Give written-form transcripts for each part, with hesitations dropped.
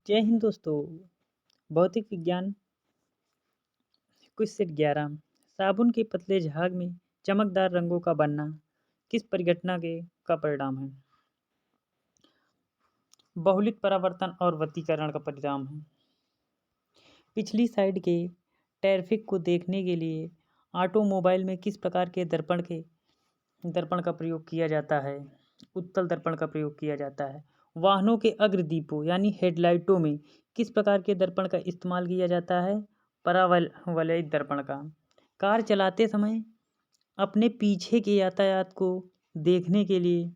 जय हिंद दोस्तों। भौतिक विज्ञान क्विज सेट 11। साबुन के पतले झाग में चमकदार रंगों का बनना किस परिघटना का परिणाम है? बहुलित परावर्तन और वतीकरण का परिणाम है। पिछली साइड के ट्रैफिक को देखने के लिए ऑटोमोबाइल में किस प्रकार के दर्पण का प्रयोग किया जाता है? उत्तल दर्पण का प्रयोग किया जाता है। वाहनों के अग्रदीपों यानी हेडलाइटों में किस प्रकार के दर्पण का इस्तेमाल किया जाता है? परावलयिक दर्पण का। कार चलाते समय अपने पीछे के यातायात को देखने के लिए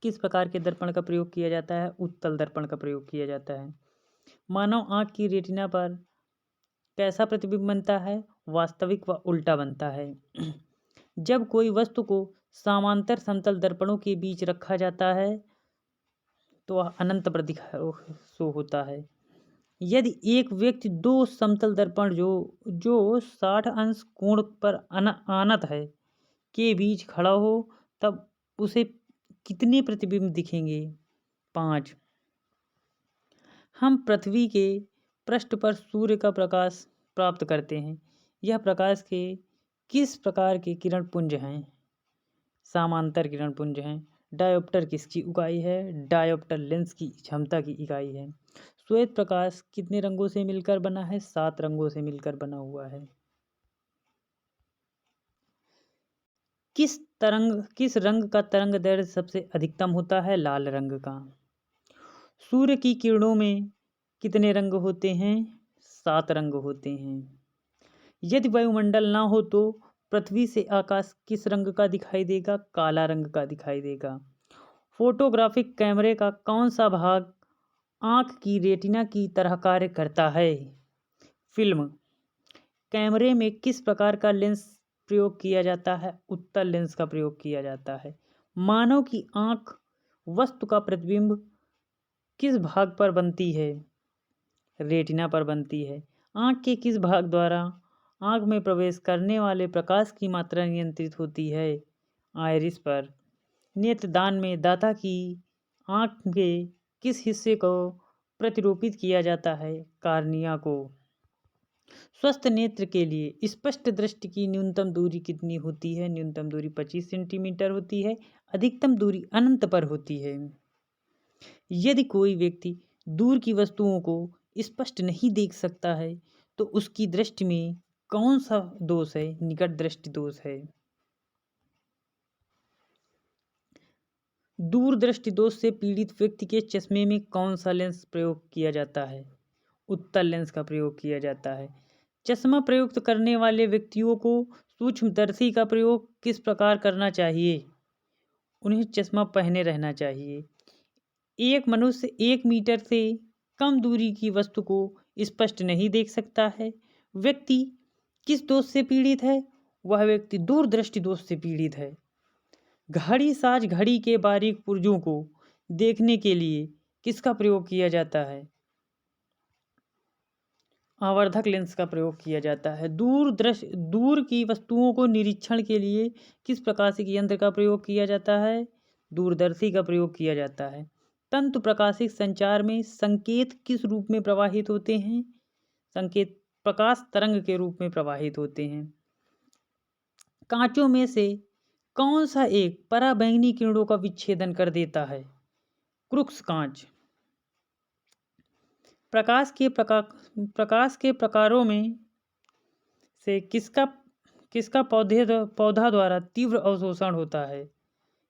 किस प्रकार के दर्पण का प्रयोग किया जाता है? उत्तल दर्पण का प्रयोग किया जाता है। मानव आँख की रेटिना पर कैसा प्रतिबिंब बनता है? वास्तविक व उल्टा बनता है। जब कोई वस्तु को समांतर समतल दर्पणों के बीच रखा जाता है तो वह अनंत पर शो होता है। यदि एक व्यक्ति दो समतल दर्पण जो 60 अंश कोण पर अनत है के बीच खड़ा हो तब उसे कितने प्रतिबिंब दिखेंगे? 5। हम पृथ्वी के पृष्ठ पर सूर्य का प्रकाश प्राप्त करते हैं। यह प्रकाश के किस प्रकार के किरण पुंज हैं? समांतर किरण पुंज हैं। डायोप्टर किसकी इकाई है? डायोप्टर लेंस की क्षमता की इकाई है। श्वेत प्रकाश कितने रंगों से मिलकर बना है? 7 रंगों से मिलकर बना हुआ है। किस रंग का तरंग दैर्ध्य सबसे अधिकतम होता है? लाल रंग का। सूर्य की किरणों में कितने रंग होते हैं? 7 रंग होते हैं। यदि वायुमंडल ना हो तो पृथ्वी से आकाश किस रंग का दिखाई देगा? काला रंग का दिखाई देगा। फोटोग्राफिक कैमरे का कौन सा भाग आँख की रेटिना की तरह कार्य करता है? फिल्म। कैमरे में किस प्रकार का लेंस प्रयोग किया जाता है? उत्तल लेंस का प्रयोग किया जाता है। मानव की आँख वस्तु का प्रतिबिंब किस भाग पर बनती है? रेटिना पर बनती है। आँख के किस भाग द्वारा आँख में प्रवेश करने वाले प्रकाश की मात्रा नियंत्रित होती है? आइरिस पर। नेत्रदान में दाता की आँख के किस हिस्से को प्रतिरूपित किया जाता है? कार्निया को। स्वस्थ नेत्र के लिए स्पष्ट दृष्टि की न्यूनतम दूरी कितनी होती है? न्यूनतम दूरी 25 सेंटीमीटर होती है। अधिकतम दूरी अनंत पर होती है। यदि कोई व्यक्ति दूर की वस्तुओं को स्पष्ट नहीं देख सकता है तो उसकी दृष्टि में कौन सा दोष है? निकट दृष्टि दोष है। दूरदृष्टि दोष से पीड़ित व्यक्ति के चश्मे में कौन सा लेंस प्रयोग किया जाता है? उत्तल लेंस का प्रयोग किया जाता है। चश्मा प्रयुक्त करने वाले व्यक्तियों को सूक्ष्मदर्शी का प्रयोग किस प्रकार करना चाहिए? उन्हें चश्मा पहने रहना चाहिए। एक मनुष्य 1 मीटर से कम दूरी की वस्तु को स्पष्ट नहीं देख सकता है। व्यक्ति किस दोष से पीड़ित है? वह व्यक्ति दूरदृष्टि दोष से पीड़ित है। घड़ी साज घड़ी के बारीक पुर्जों को देखने के लिए किसका प्रयोग किया जाता है? आवर्धक लेंस का प्रयोग किया जाता है। दूर की वस्तुओं को निरीक्षण के लिए किस प्रकाशिक यंत्र का प्रयोग किया जाता है? दूरदर्शी का प्रयोग किया जाता है। तंतु प्रकाशिक संचार में संकेत किस रूप में प्रवाहित होते हैं? संकेत प्रकाश तरंग के रूप में प्रवाहित होते हैं। कांचों में से कौन सा एक पराबैंगनी किरणों का विच्छेदन कर देता है? क्रुक्स कांच। प्रकाश के प्रकारों में से किसका पौधा द्वारा तीव्र अवशोषण होता है?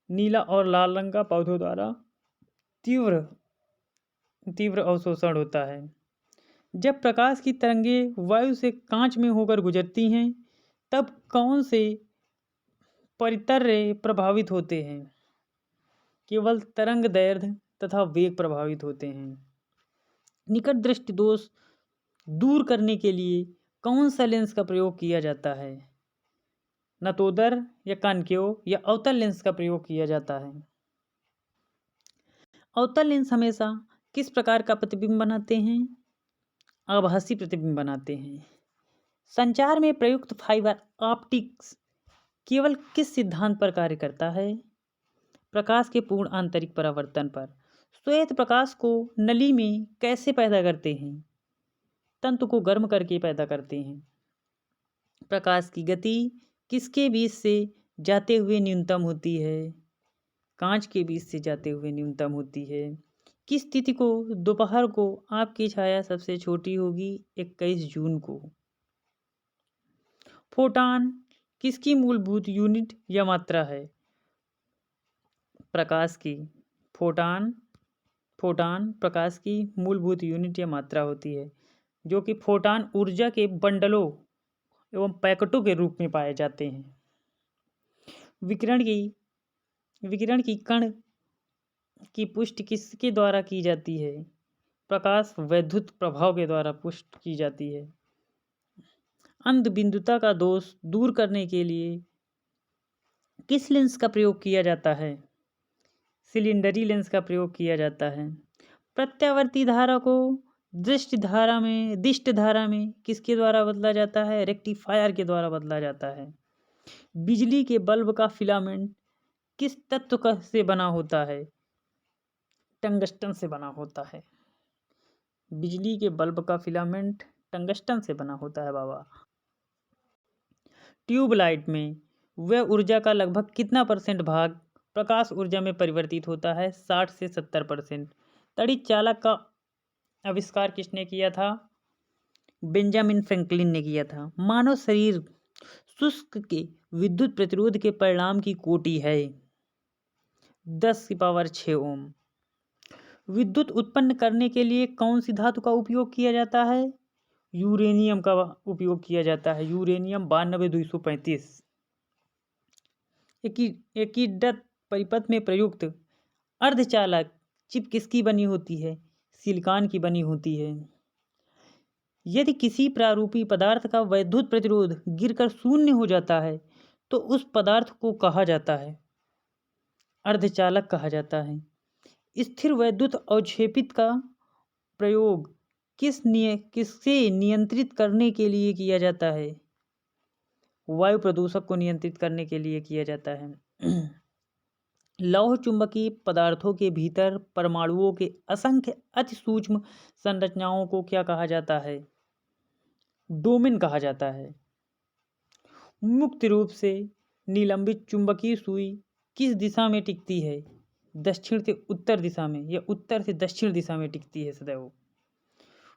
नीला और लाल रंग का पौधों द्वारा तीव्र अवशोषण होता है। जब प्रकाश की तरंगें वायु से कांच में होकर गुजरती हैं तब कौन से परितर्य प्रभावित होते हैं? केवल तरंग दैर्ध्य तथा वेग प्रभावित होते हैं। निकट दृष्टि दोष दूर करने के लिए कौन सा लेंस का प्रयोग किया जाता है? नतोदर या कॉनकेव या अवतल लेंस का प्रयोग किया जाता है। अवतल लेंस हमेशा किस प्रकार का प्रतिबिंब बनाते हैं? आभासी प्रतिबिंब बनाते हैं। संचार में प्रयुक्त फाइबर ऑप्टिक्स केवल किस सिद्धांत पर कार्य करता है? प्रकाश के पूर्ण आंतरिक परावर्तन पर। श्वेत प्रकाश को नली में कैसे पैदा करते हैं? तंतु को गर्म करके पैदा करते हैं। प्रकाश की गति किसके बीच से जाते हुए न्यूनतम होती है? कांच के बीच से जाते हुए न्यूनतम होती है। किस तिथि को दोपहर को आपकी छाया सबसे छोटी होगी? 21 जून को। फोटॉन किसकी मूलभूत यूनिट या मात्रा है? प्रकाश की। फोटॉन प्रकाश की मूलभूत यूनिट या मात्रा होती है, जो कि फोटॉन ऊर्जा के बंडलों एवं पैकेटों के रूप में पाए जाते हैं। विकिरण की कण की पुष्टि किसके द्वारा की जाती है? प्रकाश वैद्युत प्रभाव के द्वारा पुष्ट की जाती है। अंधबिंदुता का दोष दूर करने के लिए किस लेंस का प्रयोग किया जाता है? सिलिंडरी लेंस का प्रयोग किया जाता है। प्रत्यावर्ती धारा को दिष्ट धारा में किसके द्वारा बदला जाता है? रेक्टिफायर के द्वारा बदला जाता है। बिजली के बल्ब का फिलामेंट किस तत्व से बना होता है? टंगस्टन से बना होता है। बिजली के बल्ब का फिलामेंट टंगस्टन से बना होता है बाबा। ट्यूबलाइट में वह ऊर्जा का लगभग कितना % भाग प्रकाश ऊर्जा में परिवर्तित होता है? 60 से 70%। तड़ित चालक का आविष्कार किसने किया था? बेंजामिन फ्रैंकलिन ने किया था। मानव शरीर शुष्क के विद्युत प्रतिरोध के परिणाम की कोटि है 10⁶ ओम। विद्युत उत्पन्न करने के लिए कौन सी धातु का उपयोग किया जाता है? यूरेनियम का उपयोग किया जाता है। यूरेनियम 92-235। एकीकृत परिपथ में प्रयुक्त अर्धचालक चिप किसकी बनी होती है? सिलिकॉन की बनी होती है। यदि किसी प्रारूपी पदार्थ का वैद्युत प्रतिरोध गिरकर शून्य हो जाता है तो उस पदार्थ को कहा जाता है अर्धचालक कहा जाता है। स्थिर वैद्युत अवक्षेपित का प्रयोग किससे नियंत्रित करने के लिए किया जाता है? वायु प्रदूषक को नियंत्रित करने के लिए किया जाता है। लौह चुंबकीय पदार्थों के भीतर परमाणुओं के असंख्य अति सूक्ष्म संरचनाओं को क्या कहा जाता है? डोमेन कहा जाता है। मुक्त रूप से निलंबित चुंबकीय सुई किस दिशा में टिकती है? दक्षिण से उत्तर दिशा में या उत्तर से दक्षिण दिशा में टिकती है सदैव।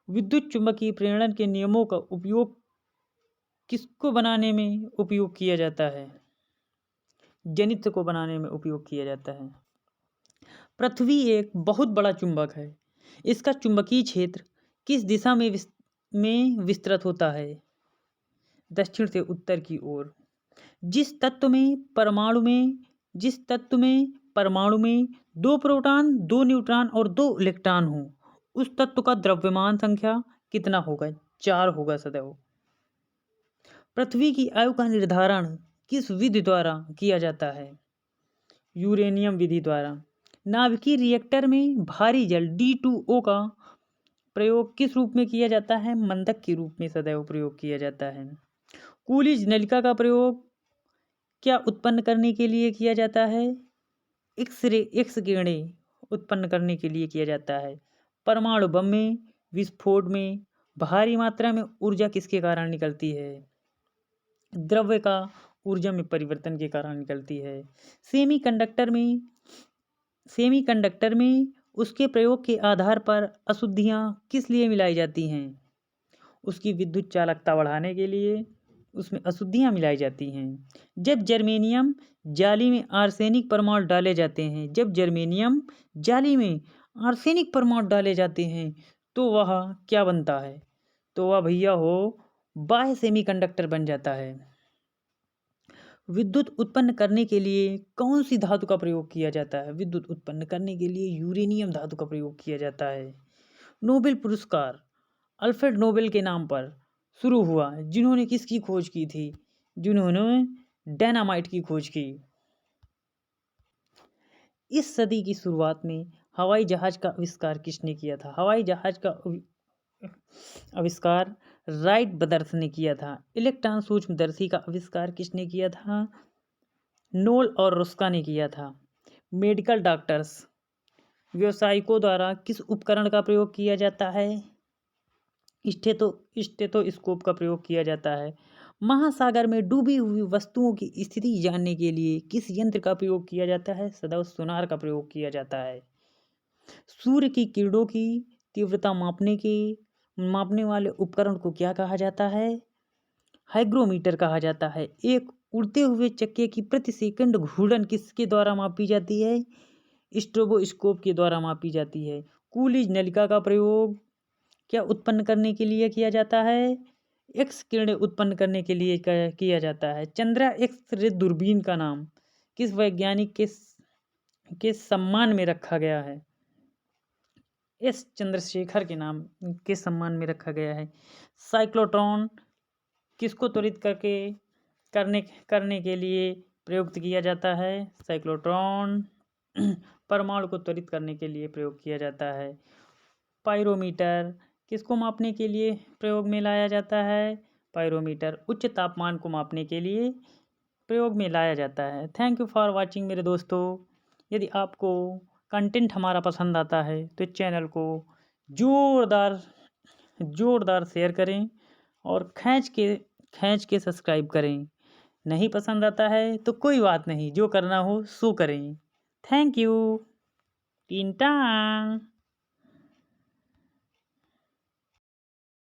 विद्युत चुंबकीय प्रेरण के नियमों का उपयोग किसको बनाने में उपयोग किया जाता है? जनित्र को बनाने में उपयोग किया जाता है। पृथ्वी एक बहुत बड़ा चुंबक है। इसका चुंबकीय क्षेत्र किस दिशा में विस्तृत होता है? दक्षिण से उत्तर की ओर। जिस तत्व में परमाणु में 2 प्रोटॉन 2 न्यूट्रॉन और 2 इलेक्ट्रॉन हो, उस तत्व का द्रव्यमान संख्या कितना होगा? 4 होगा सदैव। पृथ्वी की आयु का निर्धारण किस विधि द्वारा किया जाता है? यूरेनियम विधि द्वारा। नाभिकीय रिएक्टर में भारी जल D2O का प्रयोग किस रूप में किया जाता है? मंदक के रूप में सदैव प्रयोग किया जाता है। कूलिज नलिका का प्रयोग क्या उत्पन्न करने के लिए किया जाता है? एक्स किरणें उत्पन्न करने के लिए किया जाता है। परमाणु बम में विस्फोट में भारी मात्रा में ऊर्जा किसके कारण निकलती है? द्रव्य का ऊर्जा में परिवर्तन के कारण निकलती है। सेमीकंडक्टर में उसके प्रयोग के आधार पर अशुद्धियाँ किस लिए मिलाई जाती हैं? उसकी विद्युत चालकता बढ़ाने के लिए उसमें अशुद्धियाँ मिलाई जाती हैं। जब जर्मेनियम जाली में आर्सेनिक परमाणु डाले जाते हैं तो वह क्या बनता है? तो वह भैया हो बाह्य सेमीकंडक्टर बन जाता है। विद्युत उत्पन्न करने के लिए कौन सी धातु का प्रयोग किया जाता है? विद्युत उत्पन्न करने के लिए यूरेनियम धातु का प्रयोग किया जाता है। नोबेल पुरस्कार अल्फ्रेड नोबेल के नाम पर शुरू हुआ, जिन्होंने किसकी खोज की थी? जिन्होंने डायनामाइट की खोज की। इस सदी की शुरुआत में हवाई जहाज का आविष्कार किसने किया था? हवाई जहाज का आविष्कार राइट ब्रदर्स ने किया था। इलेक्ट्रॉन सूक्ष्मदर्शी का आविष्कार किसने किया था? नोल और रुस्का ने किया था। मेडिकल डॉक्टर्स व्यावसायिकों द्वारा किस उपकरण का प्रयोग किया जाता है? स्टेथोस्कोप का प्रयोग किया जाता है। महासागर में डूबी हुई वस्तुओं की स्थिति जानने के लिए किस यंत्र का प्रयोग किया जाता है? सदैव सोनार का प्रयोग किया जाता है। सूर्य की किरणों की तीव्रता मापने वाले उपकरण को क्या कहा जाता है? हाइग्रोमीटर कहा जाता है। एक उड़ते हुए चक्के की प्रति सेकंड घूर्णन किसके द्वारा मापी जाती है? स्ट्रोबोस्कोप के द्वारा मापी जाती है। कूलिज नलिका का प्रयोग क्या उत्पन्न करने के लिए किया जाता है? एक्स किरणें उत्पन्न करने के लिए किया जाता है। चंद्रा एक्स रे दूरबीन का नाम किस वैज्ञानिक के सम्मान में रखा गया है? एस चंद्रशेखर के नाम के सम्मान में रखा गया है। साइक्लोट्रॉन किसको त्वरित करने के लिए प्रयुक्त किया जाता है? साइक्लोट्रॉन परमाणु को त्वरित करने के लिए प्रयोग किया जाता है। पायरोमीटर किसको मापने के लिए प्रयोग में लाया जाता है? पायरोमीटर उच्च तापमान को मापने के लिए प्रयोग में लाया जाता है। थैंक यू फॉर वाचिंग मेरे दोस्तों। यदि आपको कंटेंट हमारा पसंद आता है तो चैनल को जोरदार शेयर करें और खींच के सब्सक्राइब करें। नहीं पसंद आता है तो कोई बात नहीं, जो करना हो सो करें। Thank you. टीन टांग।